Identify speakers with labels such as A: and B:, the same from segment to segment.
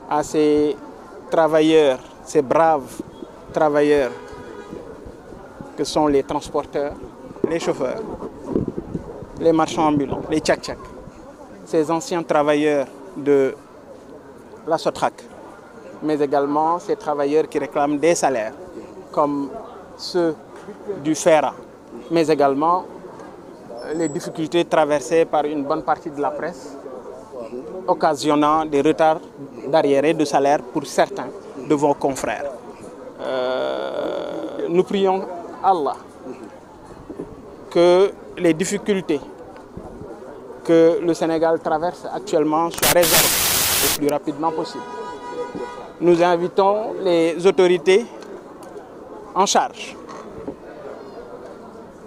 A: à ces travailleurs, ces braves travailleurs que sont les transporteurs, les chauffeurs, les marchands ambulants, les tchak-tchak, ces anciens travailleurs de la Sotrac, mais également ces travailleurs qui réclament des salaires, comme ceux du FERA, mais également les difficultés traversées par une bonne partie de la presse, occasionnant des retards d'arriérés de salaire pour certains de vos confrères. Nous prions Allah que les difficultés que le Sénégal traverse actuellement soient résolvues le plus rapidement possible. Nous invitons les autorités en charge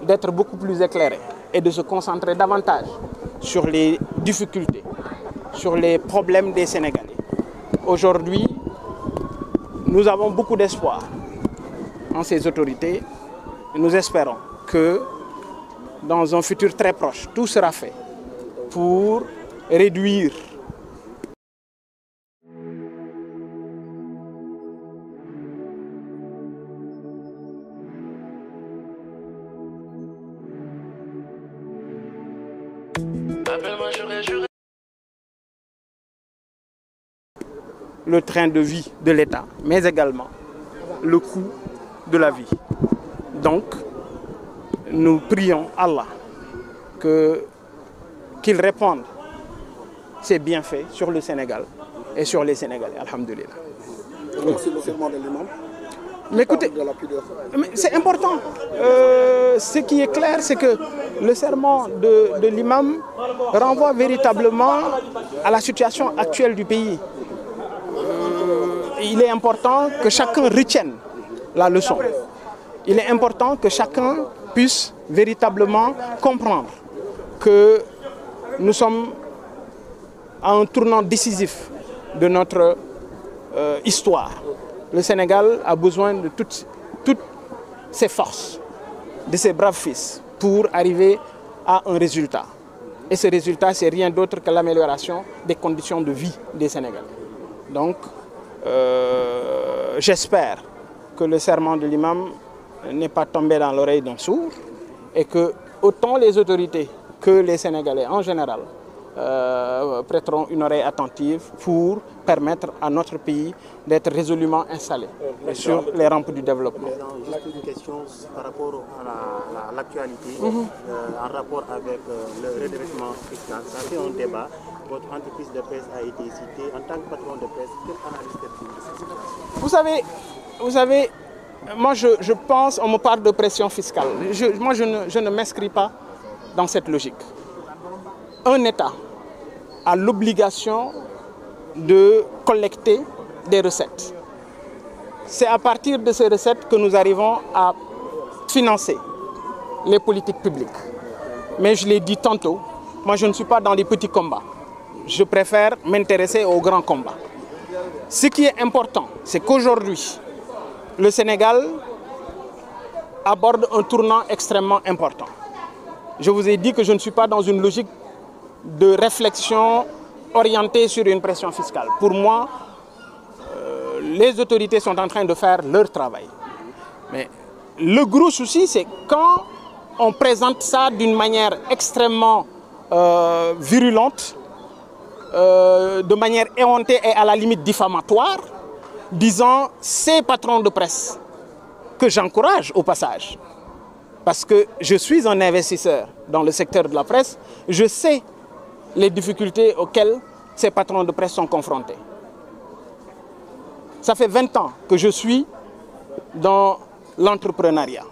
A: d'être beaucoup plus éclairées et de se concentrer davantage sur les difficultés, sur les problèmes des Sénégalais. Aujourd'hui, nous avons beaucoup d'espoir en ces autorités. Nous espérons que dans un futur très proche, tout sera fait pour réduire le train de vie de l'État, mais également le coût de la vie. Donc, nous prions Allah qu'il réponde ses bienfaits sur le Sénégal et sur les Sénégalais, alhamdoulilah.
B: Merci le serment de l'imam.
A: Mais écoutez, c'est important. Ce qui est clair, c'est que le serment de l'imam renvoie véritablement à la situation actuelle du pays. Il est important que chacun retienne la leçon. Il est important que chacun puisse véritablement comprendre que nous sommes à un tournant décisif de notre histoire. Le Sénégal a besoin de toutes ses forces, de ses braves fils, pour arriver à un résultat. Et ce résultat, c'est rien d'autre que l'amélioration des conditions de vie des Sénégalais. Donc, j'espère que le serment de l'imam n'est pas tombé dans l'oreille d'un sourd et que autant les autorités que les Sénégalais en général prêteront une oreille attentive pour permettre à notre pays d'être résolument installé sur les rampes du développement.
C: Juste une question par rapport à l'actualité, en rapport avec le redressement fiscal. Ça fait un débat. Votre entreprise de presse a été citée. En tant que patron de presse, quelle analyse faites-vous de cette situation?
A: Vous savez, moi je pense, on me parle de pression fiscale. Moi je ne m'inscris pas dans cette logique. Un État a l'obligation de collecter des recettes. C'est à partir de ces recettes que nous arrivons à financer les politiques publiques. Mais je l'ai dit tantôt, moi je ne suis pas dans les petits combats. Je préfère m'intéresser aux grands combats. Ce qui est important, c'est qu'aujourd'hui, le Sénégal aborde un tournant extrêmement important. Je vous ai dit que je ne suis pas dans une logique de réflexion orientée sur une pression fiscale. Pour moi, les autorités sont en train de faire leur travail. Mais le gros souci, c'est quand on présente ça d'une manière extrêmement virulente, de manière éhontée et à la limite diffamatoire, disant ces patrons de presse, que j'encourage au passage, parce que je suis un investisseur dans le secteur de la presse, je sais les difficultés auxquelles ces patrons de presse sont confrontés. Ça fait 20 ans que je suis dans l'entrepreneuriat.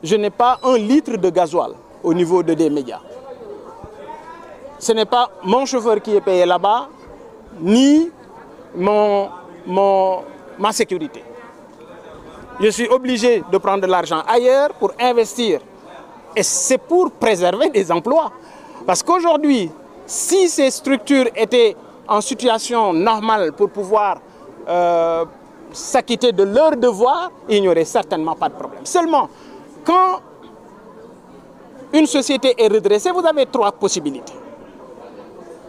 A: Je n'ai pas un litre de gasoil au niveau des médias. Ce n'est pas mon chauffeur qui est payé là-bas, ni ma sécurité. Je suis obligé de prendre de l'argent ailleurs pour investir. Et c'est pour préserver des emplois. Parce qu'aujourd'hui, si ces structures étaient en situation normale pour pouvoir s'acquitter de leurs devoirs, il n'y aurait certainement pas de problème. Seulement, quand une société est redressée, vous avez trois possibilités.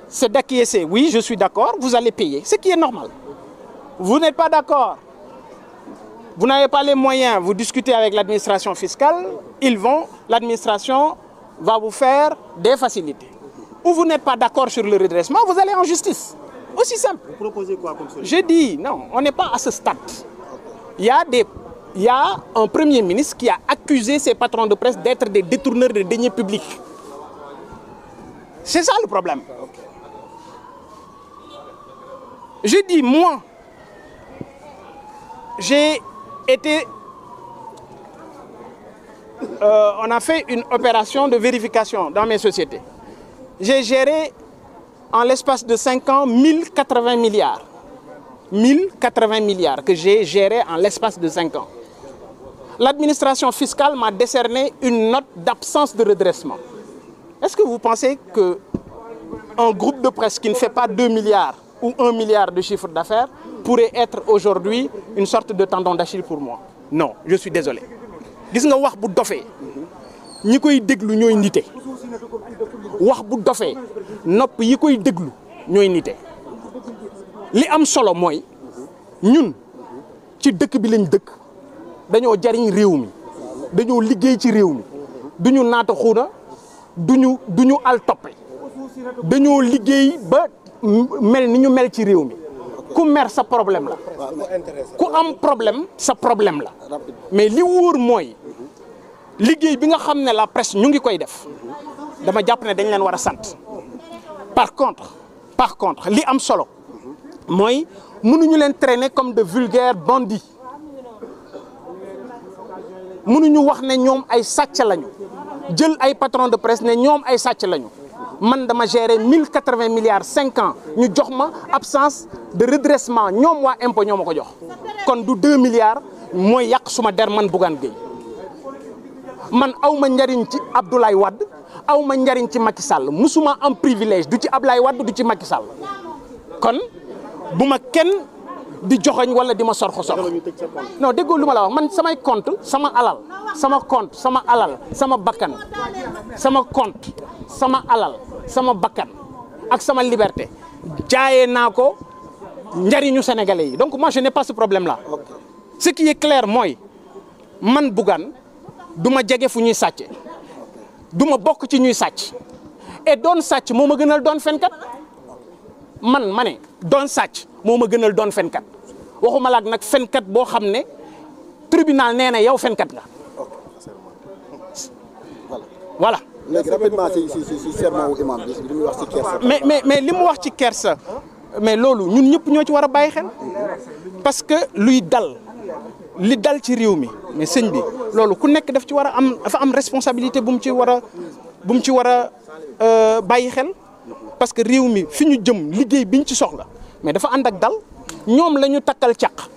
A: c'est d'acquiescer. Oui, je suis d'accord, vous allez payer, ce qui est normal. Vous n'êtes pas d'accord, vous n'avez pas les moyens, vous discutez avec l'administration fiscale, l'administration va vous faire des facilités. Ou vous n'êtes pas d'accord sur le redressement, vous allez en justice. Aussi simple.
C: Vous proposez quoi comme solution?
A: Je dis, non, on n'est pas à ce stade. Il y a un Premier ministre qui a accusé ses patrons de presse d'être des détourneurs de deniers publics. C'est ça le problème. Je dis, moi, j'ai été... on a fait une opération de vérification dans mes sociétés. J'ai géré en l'espace de 5 ans 1080 milliards. 1080 milliards que j'ai géré en l'espace de 5 ans. L'administration fiscale m'a décerné une note d'absence de redressement. Est-ce que vous pensez qu'un groupe de presse qui ne fait pas 2 milliards ou 1 milliard de chiffre d'affaires pourrait être aujourd'hui une sorte de tendon d'Achille pour moi? Non, je suis désolé. Gis nga wax bu dofee ñi koy déglu ñooy nité. Wax bu dofee nopp yi koy déglu ñooy nité. Li am solo mooy ñun ci dëkk bi lañ dëkk dañoo jariñ réew mi dañoo liggéey ci réew mi duñu naata xuuna duñu al toppe dañoo liggéey ba mel ni ñu mel ci réew mi ku mer sa problème la ku am problème sa problème la mais li wóor mooy liggéey bi nga xam ne la presse ñu ngi koy def dama jàpp ne dañ leen war a sant par contre li am solo mooy mënuñu leen traîner comme de vulgaires bandits mënuñu wax ne ñoom ay sàcc lañu jël ay patron de presse ne ñoom ay sàcc lañu man dama gérer 1080 milliards 5 ans ñu jox ma absence de redressement ñoom waa impôt ñoo ma ko jox kon du 2 milliards mooy yàq suma der man Bougane Gueye man aw ma njariñ ci Abdoulaye Wade aw ma njariñ ci Macky Sall musuma am privilège du ci Abdoulaye Wade du ci Macky Sall kon bu ma kenn di joxoñ wala di ma sorxo non déggoo lu ma la wax man samay compte sama alal sama bakkan sama compte sama alal sama bakkan ak sama liberté jaayee naa ko njariñu sénégalais yi donc moi je n'ai pas ce problème là ce qui est clair mooy man Bougane du ma jege fu ñuy sàcce du ma bokk ci ñuy sàcc et doon sàcc moo ma gënal doon fenkat man ma ne doon sàcc moo ma gënal doon fenkat waxuma laak nag fenkat boo xam ne tribunal nee na yow fenkat nga voilà.
B: léegi rapidement si sermon wu imam bi li muy wax ci kersa.
A: mais li mu wax ci kersa mais loolu ñun ñëpp ñoo ci war a bàyyi xel parce que li dal ci réew mi mais sëñ bi loolu ku nekk dafa am responsabilité bu mu ci war a bàyyi xel parce que réew mi fi ñu jëm liggéey biñ ci soxla mais dafa ànd ak dal ñoom la ñu takkal caq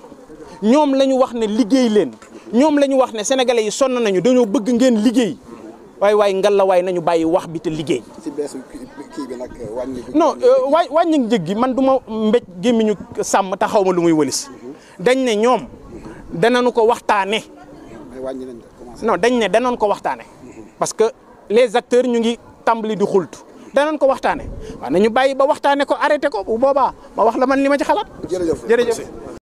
A: ñoom la ñu wax ne liggéey leen ñoom la ñu wax ne sénégalais yi sonn nañu dañoo bëgg ngeen liggéey waay ngalla waay nañu bàyyi wax bi te liggéey.
B: si beesu kii bi nag wàññi.
A: non wàññi njëg gi man du ma mbéj gémmiñu sàmm te xaw ma lu muy wëlis dañ ne ñoom danañu ko waxtaane non dañ ne danañ ko waxtaane parce que les acteurs ñu ngi tàmbali di xultu danañ ko waxtaane waaw nañu bàyyi ba waxtaane ko arrêté ko bu boobaa ma wax la man li ma ci xalaat.
B: jërëjëf.